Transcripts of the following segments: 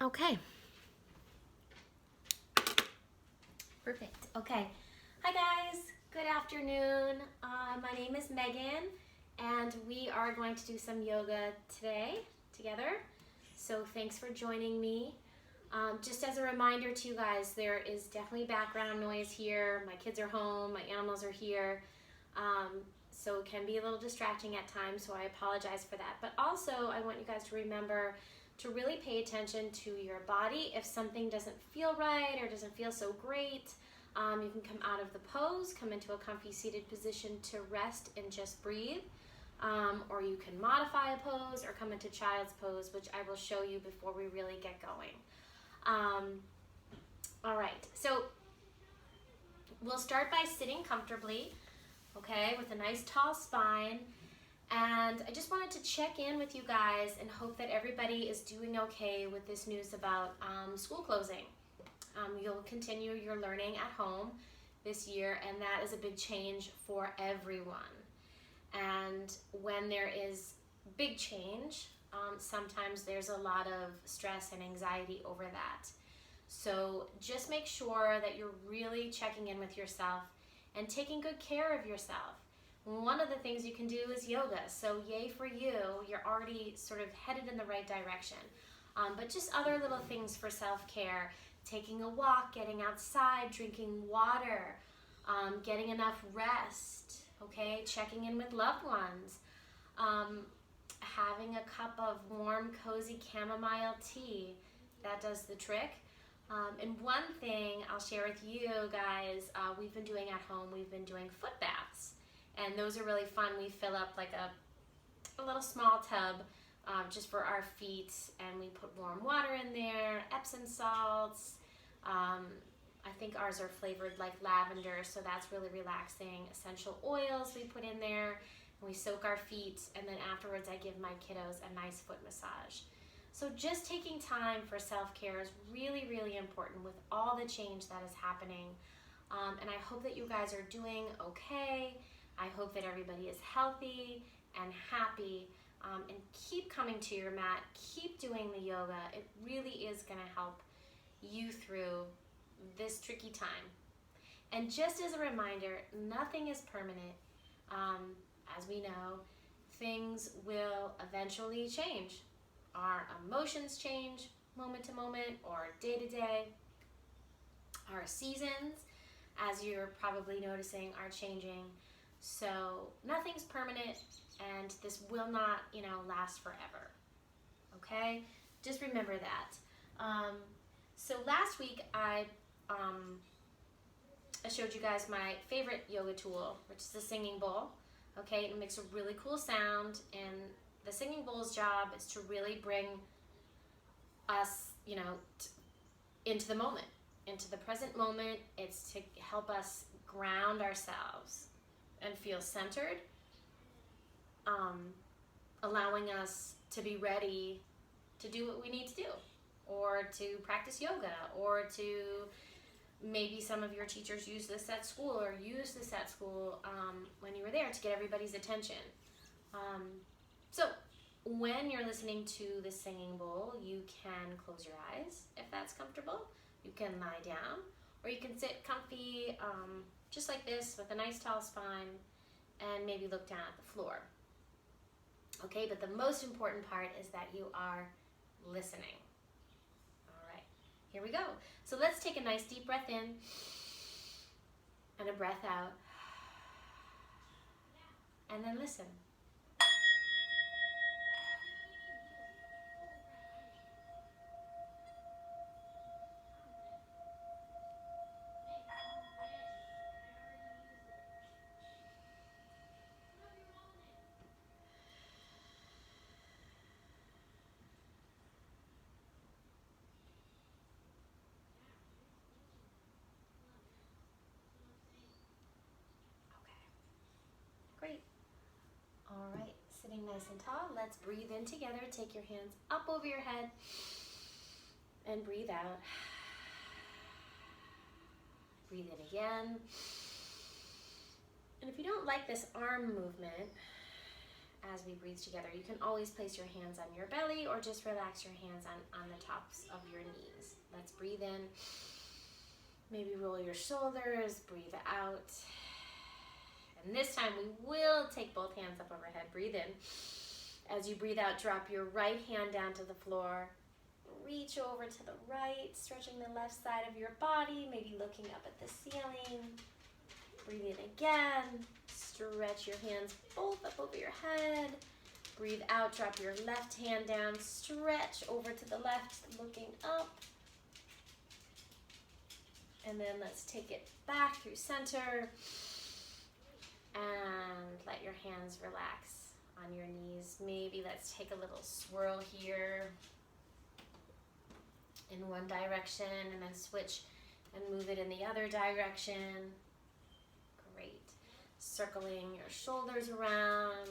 Okay. Perfect. Okay. Hi guys. Good afternoon. My name is Megan, and we are going to do some yoga today together. So thanks for joining me. Just as a reminder to you guys, there is definitely background noise here. My kids are home. My animals are here. So it can be a little distracting at times, so I apologize for that. But also, I want you guys to remember to really pay attention to your body. If something doesn't feel right or doesn't feel so great, you can come out of the pose, come into a comfy seated position to rest and just breathe. Or you can modify a pose or come into child's pose, which I will show you before we really get going. All right, so we'll start by sitting comfortably, okay, with a nice tall spine. And I just wanted to check in with you guys and hope that everybody is doing okay with this news about school closing. You'll continue your learning at home this year, and that is a big change for everyone. And when there is big change, sometimes there's a lot of stress and anxiety over that. So just make sure that you're really checking in with yourself and taking good care of yourself. One of the things you can do is yoga, so yay for you. You're already sort of headed in the right direction. But just other little things for self-care, taking a walk, getting outside, drinking water, getting enough rest, okay, checking in with loved ones, having a cup of warm, cozy chamomile tea, that does the trick. And one thing I'll share with you guys, we've been doing at home, we've been doing foot baths. And those are really fun. We fill up like a little small tub just for our feet, and we put warm water in there, Epsom salts. I think ours are flavored like lavender, so that's really relaxing. Essential oils we put in there, and we soak our feet, and then afterwards I give my kiddos a nice foot massage. So just taking time for self-care is really, really important with all the change that is happening. And I hope that you guys are doing okay. I hope that everybody is healthy and happy, and keep coming to your mat, keep doing the yoga. It really is going to help you through this tricky time. And just as a reminder, nothing is permanent. As we know, things will eventually change. Our emotions change moment to moment or day to day. Our seasons, as you're probably noticing, are changing. So nothing's permanent, and this will not, last forever. Okay? Just remember that. So last week I showed you guys my favorite yoga tool, which is the singing bowl. Okay, it makes a really cool sound, and the singing bowl's job is to really bring us, into the moment, into the present moment. It's to help us ground ourselves and feel centered, allowing us to be ready to do what we need to do, or to practice yoga, or to maybe some of your teachers use this at school, or use this at school when you were there to get everybody's attention. So when you're listening to the singing bowl, you can close your eyes if that's comfortable. You can lie down, or you can sit comfy, just like this, with a nice tall spine, and maybe look down at the floor. Okay, but the most important part is that you are listening. All right, here we go. So let's take a nice deep breath in and a breath out, and then listen. Great. All right, sitting nice and tall. Let's breathe in together. Take your hands up over your head and breathe out. Breathe in again. And if you don't like this arm movement, as we breathe together. You can always place your hands on your belly or just relax your hands on the tops of your knees. Let's breathe in. Maybe roll your shoulders, breathe out. And this time we will take both hands up overhead. Breathe in. As you breathe out, drop your right hand down to the floor. Reach over to the right, stretching the left side of your body, maybe looking up at the ceiling. Breathe in again. Stretch your hands both up over your head. Breathe out, drop your left hand down, stretch over to the left, looking up. And then let's take it back through center. And let your hands relax on your knees. Maybe let's take a little swirl here in one direction and then switch and move it in the other direction. Great. Circling your shoulders around,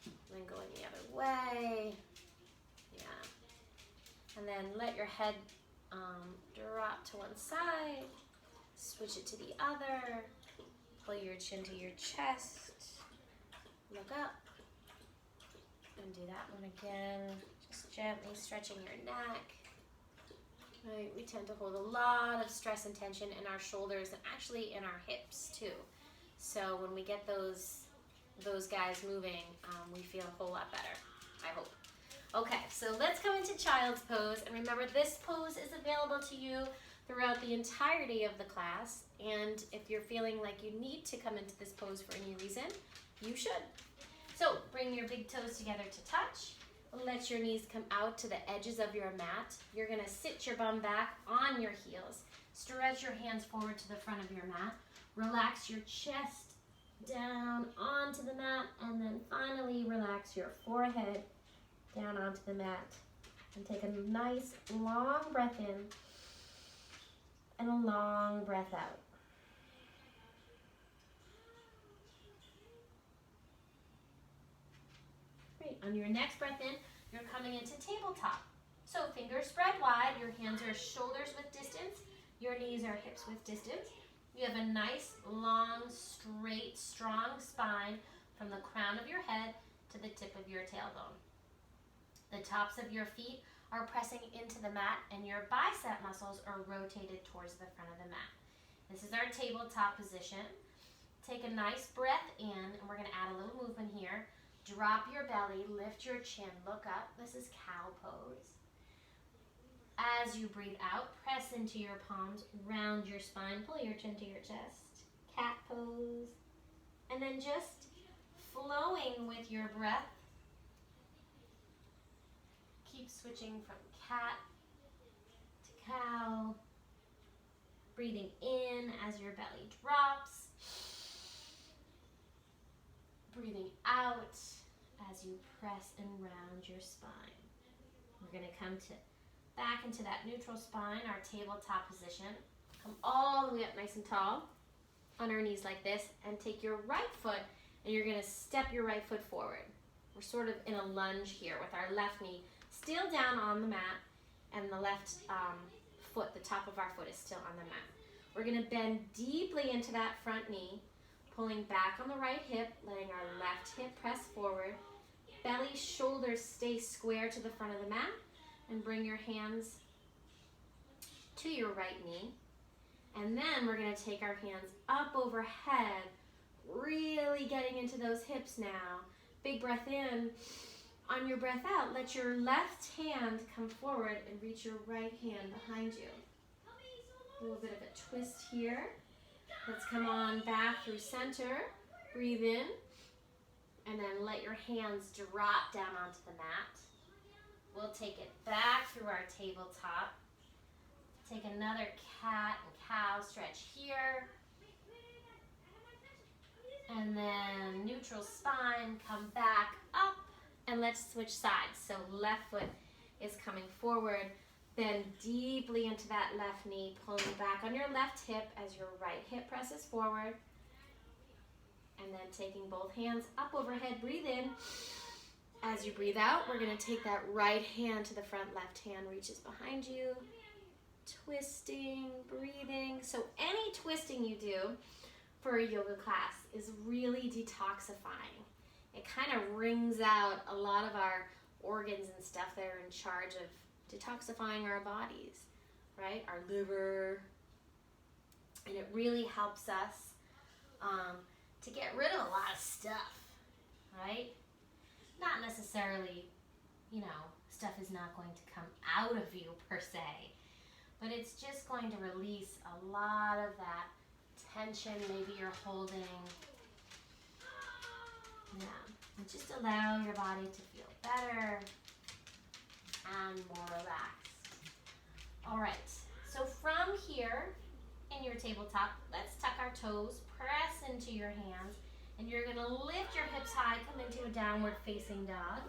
and then going the other way. Yeah. And then let your head drop to one side, switch it to the other, pull your chin to your chest, look up, and do that one again. Just gently stretching your neck. Right, we tend to hold a lot of stress and tension in our shoulders and actually in our hips too. So when we get those guys moving, we feel a whole lot better, I hope. Okay, so let's go into child's pose. And remember, this pose is available to you throughout the entirety of the class. And if you're feeling like you need to come into this pose for any reason, you should. So bring your big toes together to touch. Let your knees come out to the edges of your mat. You're gonna sit your bum back on your heels. Stretch your hands forward to the front of your mat. Relax your chest down onto the mat, and then finally relax your forehead down onto the mat. And take a nice long breath in and a long breath out. Great. On your next breath in, you're coming into tabletop. So fingers spread wide, your hands are shoulders width distance, your knees are hips width distance. You have a nice, long, straight, strong spine from the crown of your head to the tip of your tailbone. The tops of your feet are pressing into the mat and your bicep muscles are rotated towards the front of the mat. This is our tabletop position. Take a nice breath in, and we're gonna add a little movement here. Drop your belly, lift your chin, look up. This is cow pose. As you breathe out, press into your palms, round your spine, pull your chin to your chest. Cat pose. And then just flowing with your breath. Keep switching from cat to cow. Breathing in as your belly drops. Breathing out as you press and round your spine. We're going to come back into that neutral spine, our tabletop position. Come all the way up nice and tall on our knees like this, and take your right foot and you're going to step your right foot forward. We're sort of in a lunge here with our left knee still down on the mat, and the left foot, the top of our foot is still on the mat. We're going to bend deeply into that front knee, pulling back on the right hip, letting our left hip press forward. Belly, shoulders stay square to the front of the mat, and bring your hands to your right knee. And then we're going to take our hands up overhead, really getting into those hips now. Big breath in. On your breath out, let your left hand come forward and reach your right hand behind you. A little bit of a twist here. Let's come on back through center. Breathe in. And then let your hands drop down onto the mat. We'll take it back through our tabletop. Take another cat and cow stretch here. And then neutral spine, come back up. And let's switch sides. So left foot is coming forward. Bend deeply into that left knee, pulling back on your left hip as your right hip presses forward. And then taking both hands up overhead, breathe in. As you breathe out, we're going to take that right hand to the front, left hand reaches behind you. Twisting, breathing. So any twisting you do for a yoga class is really detoxifying. It kind of wrings out a lot of our organs and stuff that are in charge of detoxifying our bodies, right? Our liver. And it really helps us to get rid of a lot of stuff, right? Not necessarily, stuff is not going to come out of you per se, but it's just going to release a lot of that tension maybe you're holding. Yeah, and just allow your body to feel better and more relaxed. All right, so from here in your tabletop, let's tuck our toes, press into your hands, and you're gonna lift your hips high, come into a downward facing dog.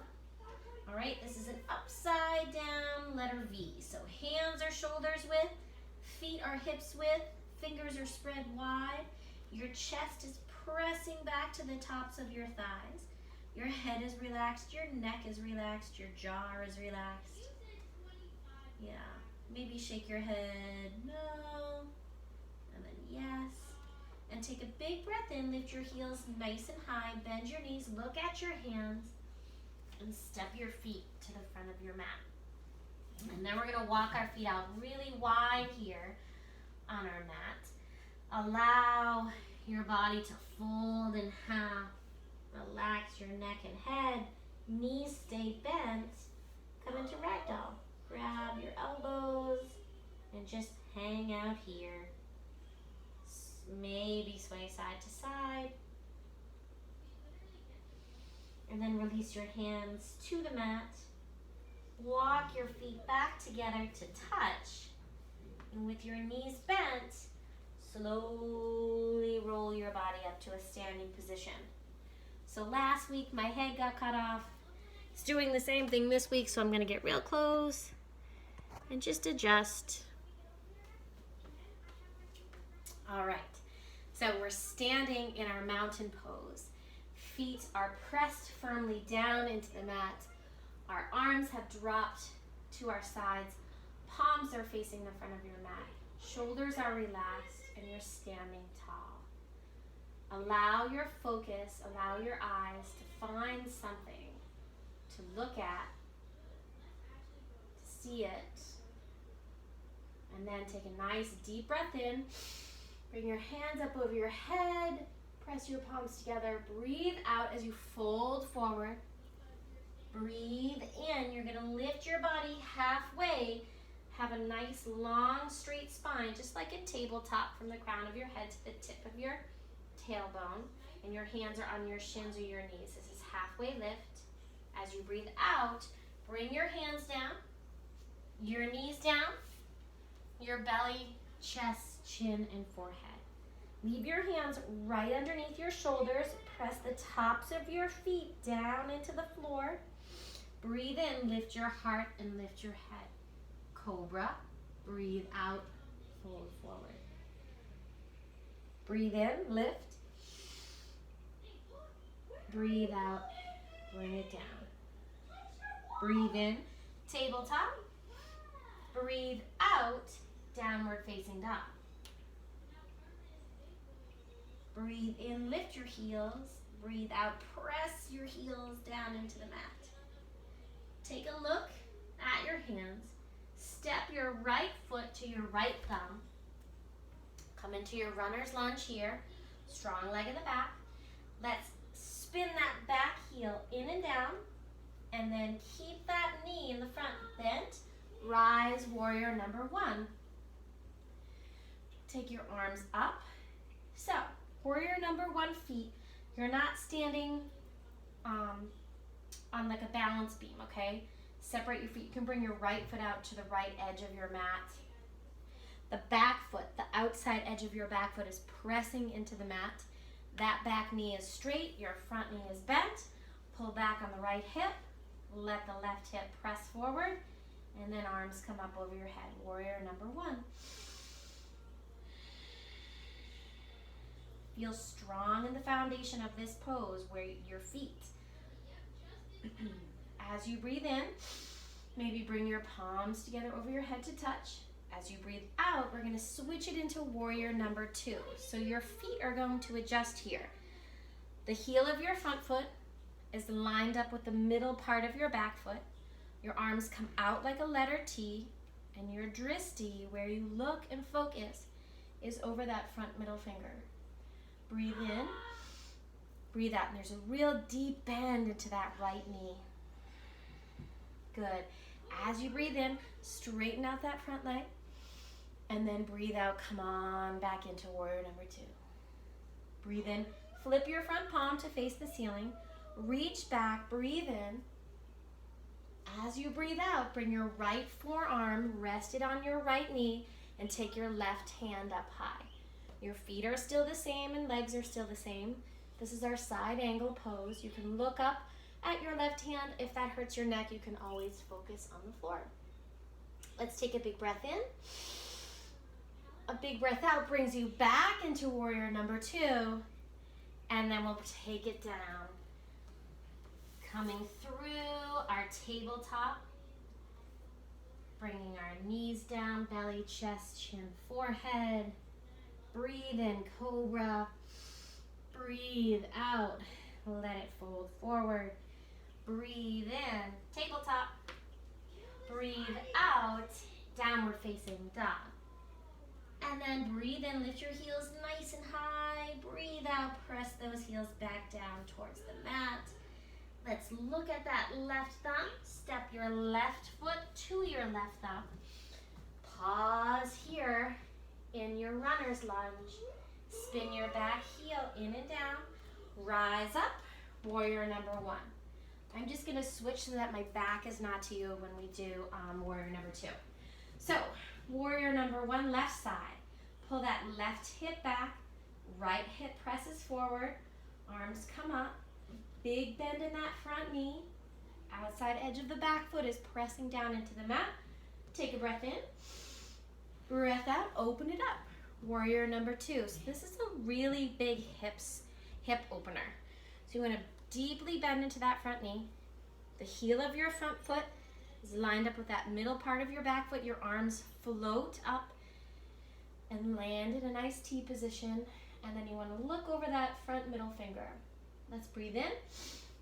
All right, this is an upside down letter V. So hands are shoulders width, feet are hips width, fingers are spread wide. Your chest is pressing back to the tops of your thighs. Your head is relaxed, your neck is relaxed, your jaw is relaxed. Yeah, maybe shake your head, no, and then yes. And take a big breath in, lift your heels nice and high, bend your knees, look at your hands, and step your feet to the front of your mat. And then we're gonna walk our feet out really wide here on our mat. Allow your body to fold in half. Relax your neck and head. Knees stay bent. Come into ragdoll. Grab your elbows and just hang out here. Maybe sway side to side. And then release your hands to the mat. Walk your feet back together to touch. And with your knees bent, slowly roll your body up to a standing position. So last week my head got cut off. It's doing the same thing this week, so I'm going to get real close and just adjust. All right, so we're standing in our mountain pose. Feet are pressed firmly down into the mat. Our arms have dropped to our sides. Palms are facing the front of your mat. Shoulders are relaxed and you're standing tall. Allow your focus, allow your eyes to find something to look at, to see it. And then take a nice deep breath in. Bring your hands up over your head. Press your palms together. Breathe out as you fold forward. Breathe in. You're going to lift your body halfway. Have a nice long straight spine, just like a tabletop, from the crown of your head to the tip of your tailbone. And your hands are on your shins or your knees. This is halfway lift. As you breathe out, bring your hands down, your knees down, your belly, chest, chin, and forehead. Leave your hands right underneath your shoulders. Press the tops of your feet down into the floor. Breathe in, lift your heart, and lift your head. Cobra. Breathe out, fold forward. Breathe in, lift. Breathe out, bring it down. Breathe in, tabletop. Breathe out, downward facing dog. Breathe in, lift your heels. Breathe out, press your heels down into the mat. Take a look at your hands. Step your right foot to your right thumb. Come into your runner's lunge here. Strong leg in the back. Let's spin that back heel in and down. And then keep that knee in the front bent. Rise, warrior number one. Take your arms up. So, warrior number one feet. You're not standing on like a balance beam, okay? Separate your feet. You can bring your right foot out to the right edge of your mat. The back foot, the outside edge of your back foot is pressing into the mat. That back knee is straight. Your front knee is bent. Pull back on the right hip. Let the left hip press forward. And then arms come up over your head. Warrior number one. Feel strong in the foundation of this pose where your feet. As you breathe in, maybe bring your palms together over your head to touch. As you breathe out, we're going to switch it into warrior number two. So your feet are going to adjust here. The heel of your front foot is lined up with the middle part of your back foot. Your arms come out like a letter T, and your drishti, where you look and focus, is over that front middle finger. Breathe in, breathe out, and there's a real deep bend into that right knee. Good. As you breathe in, straighten out that front leg, and then breathe out, come on back into warrior number 2. Breathe in, flip your front palm to face the ceiling, reach back, breathe in. As you breathe out, bring your right forearm rested on your right knee and take your left hand up high. Your feet are still the same and legs are still the same. This is our side angle pose. You can look up at your left hand. If that hurts your neck, you can always focus on the floor. Let's take a big breath in. A big breath out brings you back into warrior number 2, and then we'll take it down. Coming through our tabletop, bringing our knees down, belly, chest, chin, forehead. Breathe in, cobra. Breathe out, let it fold forward. Breathe in, tabletop. Breathe out, downward facing dog. And then breathe in, lift your heels nice and high. Breathe out, press those heels back down towards the mat. Let's look at that left thumb. Step your left foot to your left thumb. Pause here in your runner's lunge. Spin your back heel in and down. Rise up, warrior number 1. I'm just gonna switch so that my back is not to you when we do warrior number 2. So, warrior number 1, left side. Pull that left hip back, right hip presses forward, arms come up, big bend in that front knee, outside edge of the back foot is pressing down into the mat. Take a breath in, breath out, open it up. Warrior number 2. So this is a really big hip opener. So you want to deeply bend into that front knee. The heel of your front foot is lined up with that middle part of your back foot. Your arms float up and land in a nice T position. And then you want to look over that front middle finger. Let's breathe in,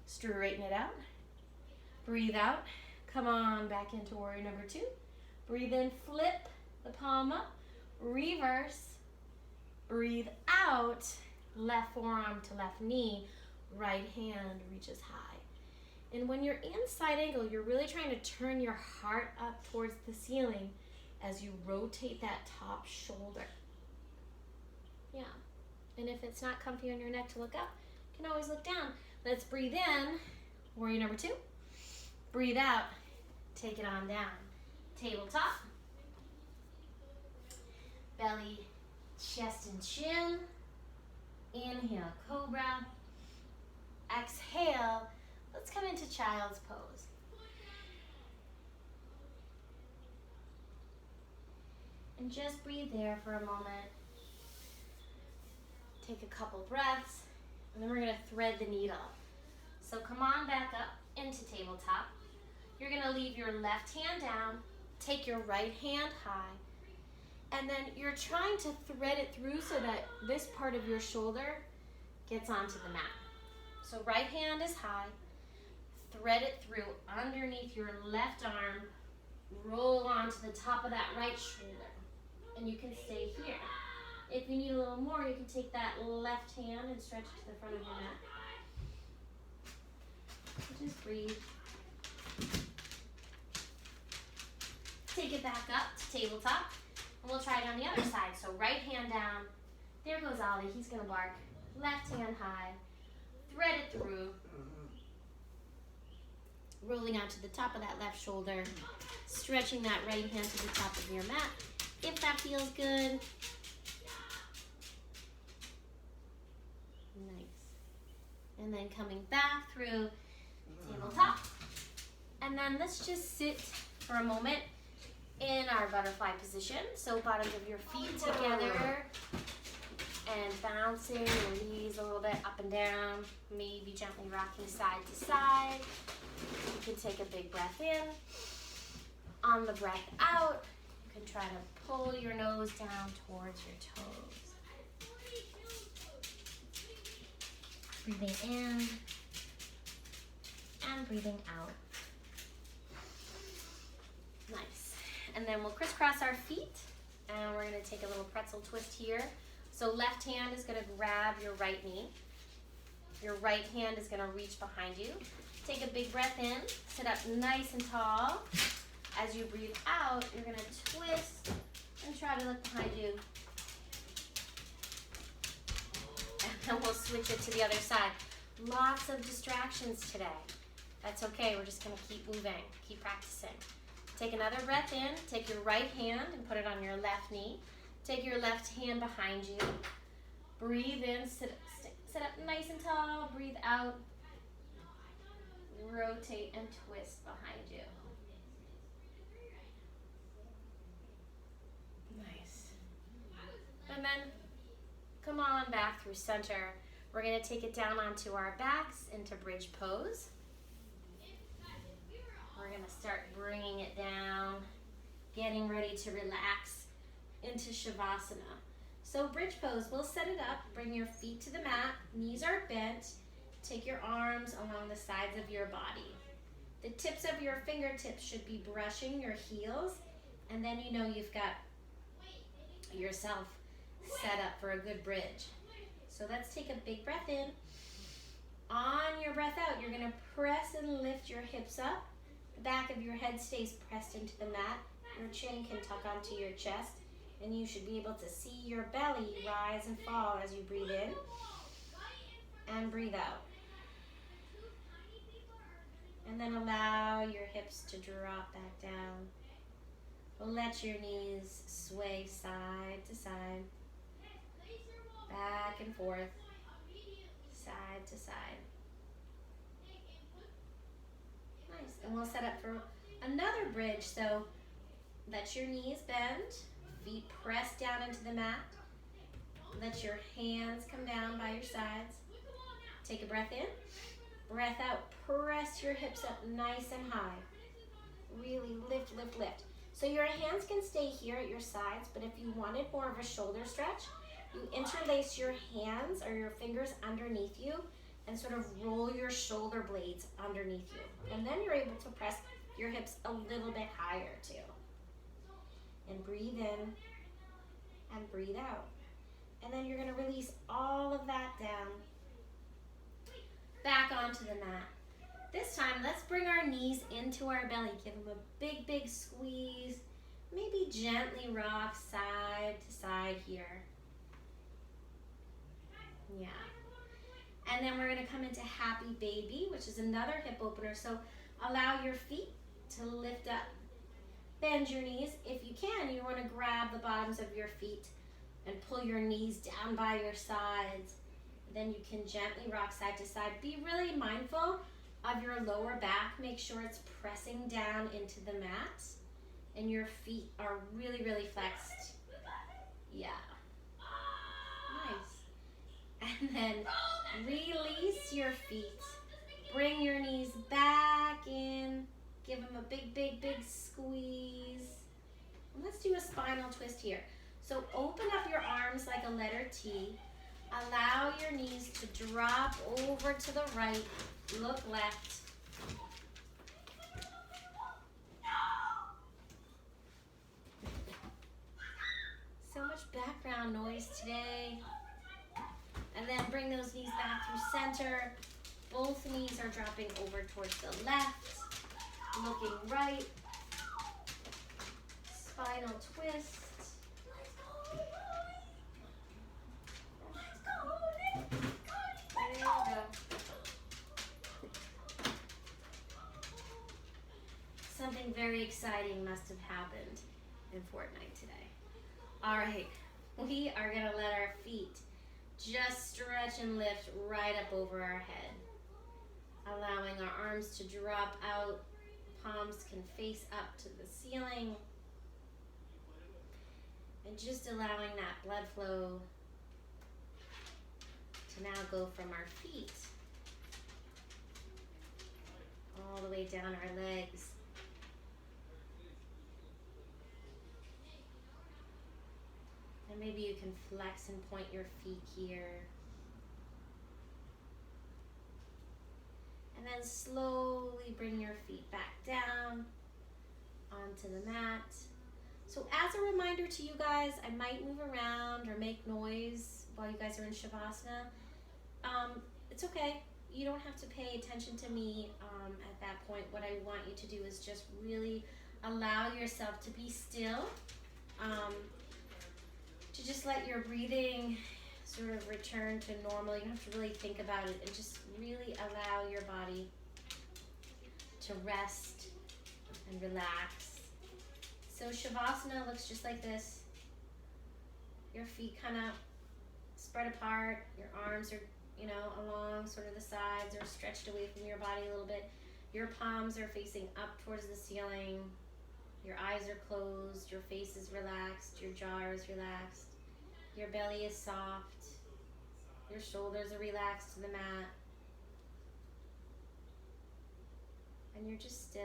straighten it out. Breathe out, come on back into warrior number 2. Breathe in, flip the palm up, reverse. Breathe out, left forearm to left knee, right hand reaches high. And when you're in side angle, you're really trying to turn your heart up towards the ceiling as you rotate that top shoulder. Yeah, and if it's not comfy on your neck to look up, you can always look down. Let's breathe in, warrior number 2. Breathe out, take it on down. Tabletop. Belly, chest and chin. Inhale, cobra. Exhale, let's come into child's pose. And just breathe there for a moment. Take a couple breaths, and then we're gonna thread the needle. So come on back up into tabletop. You're gonna leave your left hand down, take your right hand high, and then you're trying to thread it through so that this part of your shoulder gets onto the mat. So right hand is high, thread it through underneath your left arm, roll onto the top of that right shoulder, and you can stay here. If you need a little more, you can take that left hand and stretch it to the front of your mat. So just breathe. Take it back up to tabletop, and we'll try it on the other side. So right hand down, there goes Ollie, he's gonna bark. Left hand high, thread it through, rolling out to the top of that left shoulder, stretching that right hand to the top of your mat, if that feels good. Nice. And then coming back through tabletop. And then let's just sit for a moment in our butterfly position. So bottoms of your feet together and bouncing your knees a little bit up and down, maybe gently rocking side to side. You can take a big breath in. On the breath out, you can try to pull your nose down towards your toes. Breathing in, and breathing out. Nice. And then we'll crisscross our feet, and we're going to take a little pretzel twist here. So left hand is going to grab your right knee. Your right hand is going to reach behind you. Take a big breath in, sit up nice and tall. As you breathe out, you're going to twist and try to look behind you. And then we'll switch it to the other side. Lots of distractions today. That's okay, we're just going to keep moving, keep practicing. Take another breath in, take your right hand and put it on your left knee. Take your left hand behind you. Breathe in, sit up nice and tall. Breathe out. Rotate and twist behind you. Nice. And then come on back through center. We're going to take it down onto our backs into bridge pose. We're going to start bringing it down, getting ready to relax into Shavasana. So bridge pose, we'll set it up, bring your feet to the mat, knees are bent, take your arms along the sides of your body. The tips of your fingertips should be brushing your heels, and then you know you've got yourself set up for a good bridge. So let's take a big breath in. On your breath out, you're going to press and lift your hips up. The back of your head stays pressed into the mat. Your chin can tuck onto your chest, and you should be able to see your belly rise and fall as you breathe in and breathe out. And then allow your hips to drop back down. Let your knees sway side to side, back and forth, side to side. Nice. And we'll set up for another bridge. So let your knees bend, feet press down into the mat. Let your hands come down by your sides. Take a breath in, breath out, press your hips up nice and high. Really lift, lift, lift. So your hands can stay here at your sides, but if you wanted more of a shoulder stretch, you interlace your hands or your fingers underneath you and sort of roll your shoulder blades underneath you. And then you're able to press your hips a little bit higher too. And breathe in and breathe out. And then you're going to release all of that down, back onto the mat. This time, let's bring our knees into our belly. Give them a big, big squeeze. Maybe gently rock side to side here. Yeah. And then we're going to come into Happy Baby, which is another hip opener. So allow your feet to lift up. Bend your knees. If you can, you want to grab the bottoms of your feet and pull your knees down by your sides. Then you can gently rock side to side. Be really mindful of your lower back. Make sure it's pressing down into the mat and your feet are really, really flexed. Yeah. Nice. And then release your feet. Bring your knees back in. Give them a big, big, big squeeze. And let's do a spinal twist here. So open up your arms like a letter T. Allow your knees to drop over to the right. Look left. So much background noise today. And then bring those knees back through center. Both knees are dropping over towards the left. Looking right. Spinal twist. There you go. Something very exciting must have happened in Fortnite today. All right, we are gonna let our feet just stretch and lift right up over our head. Allowing our arms to drop out, palms can face up to the ceiling. And just allowing that blood flow to now go from our feet all the way down our legs. And maybe you can flex and point your feet here. And then slowly bring your feet back down onto the mat. So as a reminder to you guys, I might move around or make noise while you guys are in Shavasana. It's okay. You don't have to pay attention to me at that point. What I want you to do is just really allow yourself to be still, to just let your breathing sort of return to normal. You don't have to really think about it, and just really allow your body to rest and relax. So Shavasana looks just like this. Your feet kind of spread apart, your arms are, along sort of the sides or stretched away from your body a little bit. Your palms are facing up towards the ceiling. Your eyes are closed, your face is relaxed, your jaw is relaxed. Your belly is soft. Your shoulders are relaxed to the mat. And you're just still.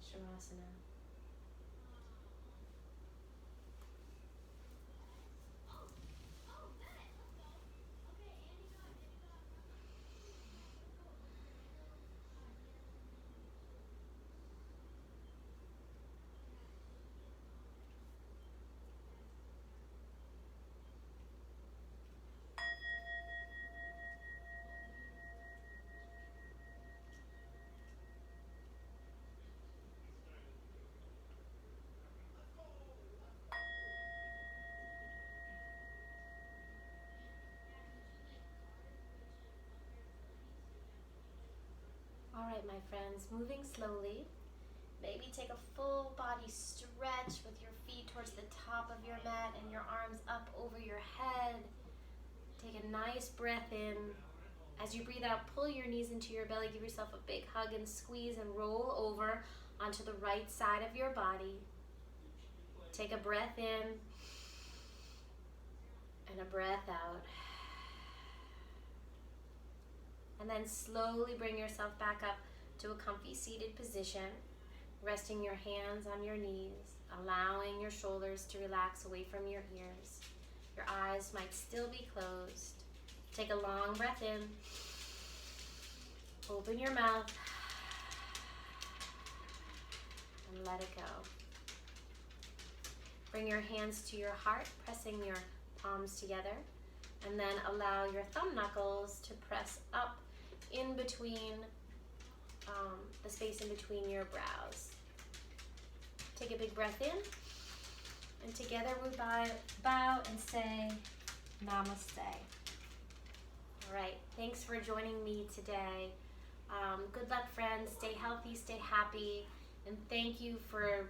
Shavasana. All right, my friends, moving slowly. Maybe take a full body stretch with your feet towards the top of your mat and your arms up over your head. Take a nice breath in. As you breathe out, pull your knees into your belly. Give yourself a big hug and squeeze and roll over onto the right side of your body. Take a breath in and a breath out. And then slowly bring yourself back up to a comfy seated position, resting your hands on your knees, allowing your shoulders to relax away from your ears. Your eyes might still be closed. Take a long breath in. Open your mouth and let it go. Bring your hands to your heart, pressing your palms together, and then allow your thumb knuckles to press up in between, the space in between your brows. Take a big breath in, and together we bow and say Namaste. All right, thanks for joining me today. Good luck, friends. Stay healthy, stay happy, and thank you for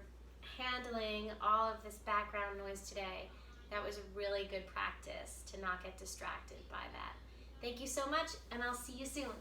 handling all of this background noise today. That was a really good practice to not get distracted by that. Thank you so much, and I'll see you soon.